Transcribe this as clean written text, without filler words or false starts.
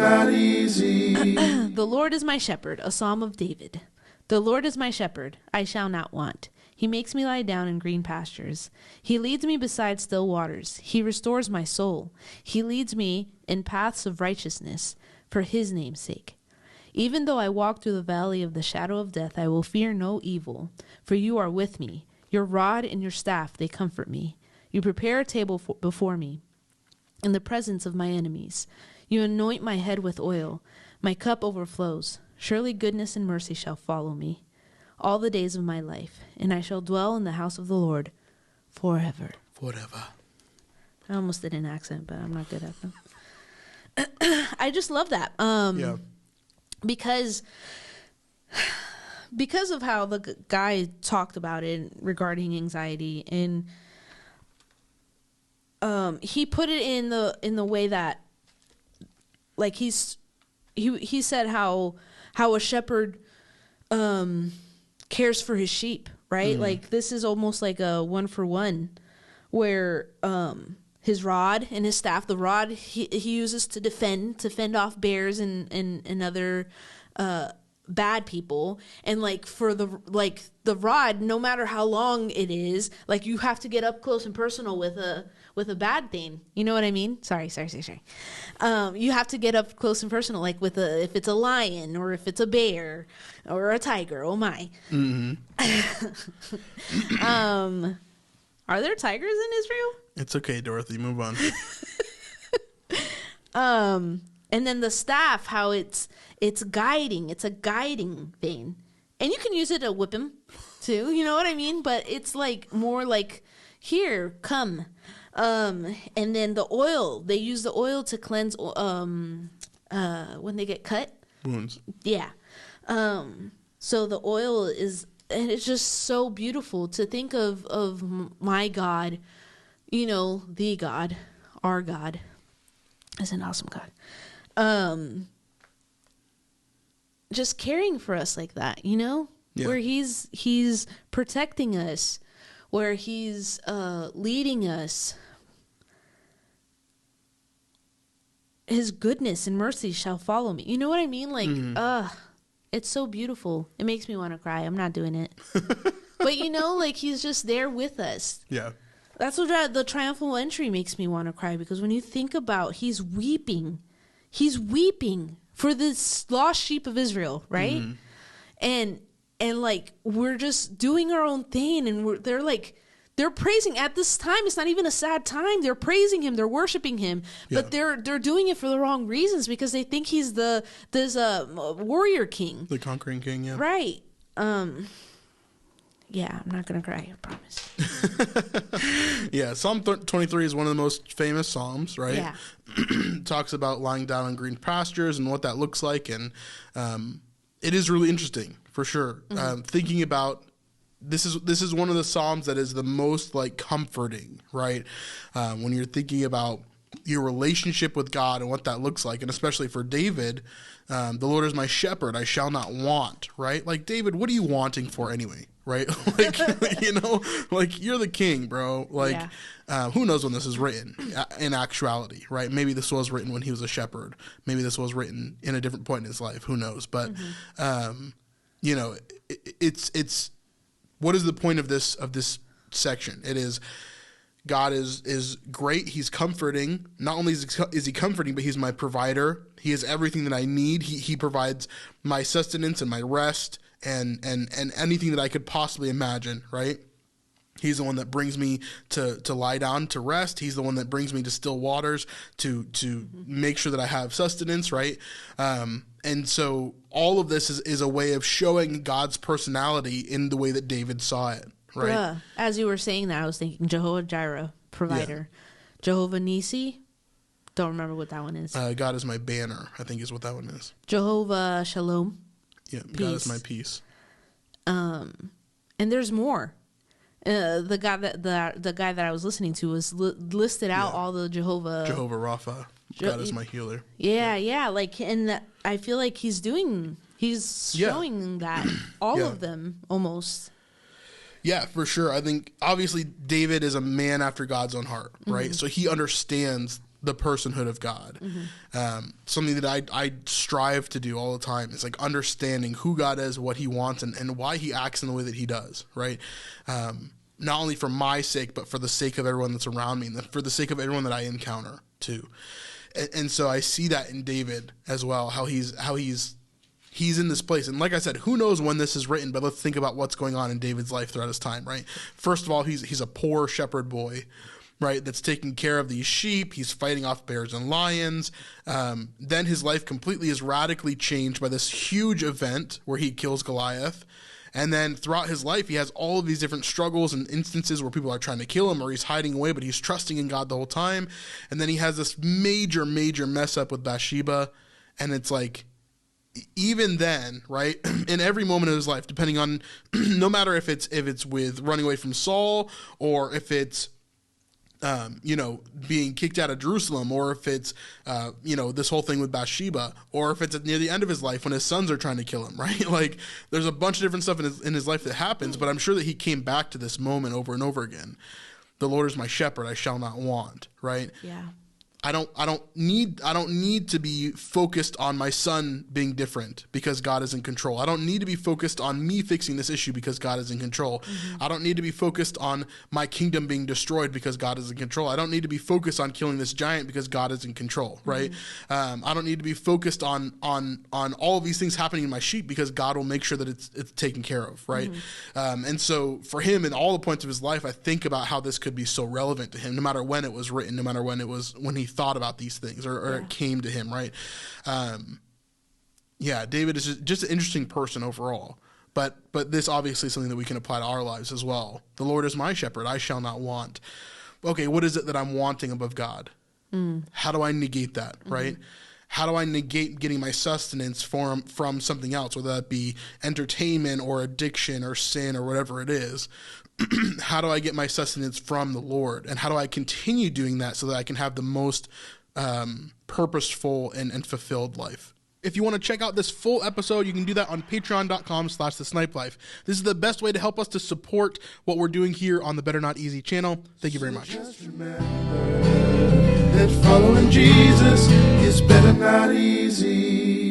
not easy. The Lord is my shepherd, a psalm of David. The Lord is my shepherd, I shall not want. He makes me lie down in green pastures. He leads me beside still waters. He restores my soul. He leads me in paths of righteousness for his name's sake. Even though I walk through the valley of the shadow of death, I will fear no evil, for you are with me. Your rod and your staff, they comfort me. You prepare a table before me in the presence of my enemies. You anoint my head with oil. My cup overflows. Surely goodness and mercy shall follow me all the days of my life, and I shall dwell in the house of the Lord forever. Forever. I almost did an accent, but I'm not good at them. I just love that. Yeah. Because of how the guy talked about it regarding anxiety, and he put it in the way that, like, he said how a shepherd cares for his sheep, right? Like, this is almost like a 1-for-1, where his rod and his staff, the rod he uses to fend off bears and other bad people, and like for the rod, no matter how long it is, like, you have to get up close and personal with a bad thing. You know what I mean? Sorry. You have to get up close and personal, like if it's a lion or if it's a bear or a tiger. Oh my. Mm-hmm. Are there tigers in Israel? It's okay, Dorothy. Move on. And then the staff, how it's guiding. It's a guiding thing, and you can use it to whip him too. You know what I mean? But it's like more like, here, come. And then the oil, they use the oil to cleanse when they get cut. Wounds. Yeah. So the oil is, and it's just so beautiful to think of my God, you know, the God, our God, is an awesome God. Just caring for us like that, you know, where he's protecting us, where he's leading us. His goodness and mercy shall follow me. You know what I mean? Like, it's so beautiful. It makes me want to cry. I'm not doing it. But, you know, like, he's just there with us. Yeah. That's what the triumphal entry makes me want to cry, because when you think about, he's weeping for this lost sheep of Israel, right? And like, we're just doing our own thing, and they're praising at this time. It's not even a sad time. They're praising him. They're worshiping him, but they're doing it for the wrong reasons, because they think he's this warrior king, the conquering king. Yeah. Right. Yeah, I'm not going to cry, I promise. Yeah, Psalm 23 is one of the most famous psalms, right? Yeah. Talks about lying down on green pastures and what that looks like, and it is really interesting, for sure. Thinking about, this is one of the psalms that is the most, like, comforting, right? When you're thinking about your relationship with God and what that looks like, and especially for David, the Lord is my shepherd, I shall not want, right? Like, David, what are you wanting for anyway? Right? Like, you know, like, you're the king, bro. Like, who knows when this is written in actuality, right? Maybe this was written when he was a shepherd. Maybe this was written in a different point in his life. Who knows? But, you know, it's what is the point of this section? It is, God is great. He's comforting. Not only is he comforting, but he's my provider. He is everything that I need. He provides my sustenance and my rest and anything that I could possibly imagine, right? He's the one that brings me to lie down, to rest. He's the one that brings me to still waters, to make sure that I have sustenance, right? And so all of this is a way of showing God's personality in the way that David saw it, right? As you were saying that, I was thinking Jehovah Jireh, provider. Yeah. Jehovah Nissi, don't remember what that one is. God is my banner, I think is what that one is. Jehovah Shalom. Yeah, peace. God is my peace. And there's more. The guy that I was listening to was listed out all the Jehovah Rapha. God is my healer. Yeah. Like, and I feel like he's showing that all of them almost. Yeah, for sure. I think obviously David is a man after God's own heart, right? So he understands the personhood of God. Something that I strive to do all the time is like understanding who God is, what he wants, and why he acts in the way that he does, right? Not only for my sake, but for the sake of everyone that's around me, and for the sake of everyone that I encounter too. And so I see that in David as well, how he's in this place. And like I said, who knows when this is written, but let's think about what's going on in David's life throughout his time, right? First of all, he's a poor shepherd boy, right, that's taking care of these sheep. He's fighting off bears and lions. Then his life completely is radically changed by this huge event where he kills Goliath. And then throughout his life, he has all of these different struggles and instances where people are trying to kill him or he's hiding away, but he's trusting in God the whole time. And then he has this major, major mess up with Bathsheba. And it's like, even then, right, in every moment of his life, depending on, no matter if it's with running away from Saul, or if it's, being kicked out of Jerusalem, or if it's, this whole thing with Bathsheba, or if it's near the end of his life when his sons are trying to kill him, right? Like, there's a bunch of different stuff in his life that happens, but I'm sure that he came back to this moment over and over again. The Lord is my shepherd, I shall not want, right? Yeah. I don't need to be focused on my son being different because God is in control. I don't need to be focused on me fixing this issue because God is in control. I don't need to be focused on my kingdom being destroyed because God is in control. I don't need to be focused on killing this giant because God is in control, right? I don't need to be focused on all of these things happening in my sheep because God will make sure that it's taken care of, right? And so for him, in all the points of his life, I think about how this could be so relevant to him, no matter when it was written, no matter when he thought about these things or it came to him, right? David is just an interesting person overall, but this obviously is something that we can apply to our lives as well. The Lord is my shepherd, I shall not want. Okay, what is it that I'm wanting above God? How do I negate that, right? How do I negate getting my sustenance from something else, whether that be entertainment or addiction or sin or whatever it is? How do I get my sustenance from the Lord? And how do I continue doing that so that I can have the most purposeful and fulfilled life? If you want to check out this full episode, you can do that on patreon.com/thesnipelife. This is the best way to help us to support what we're doing here on the Better Not Easy channel. Thank you very much. Just remember that following Jesus is better not easy.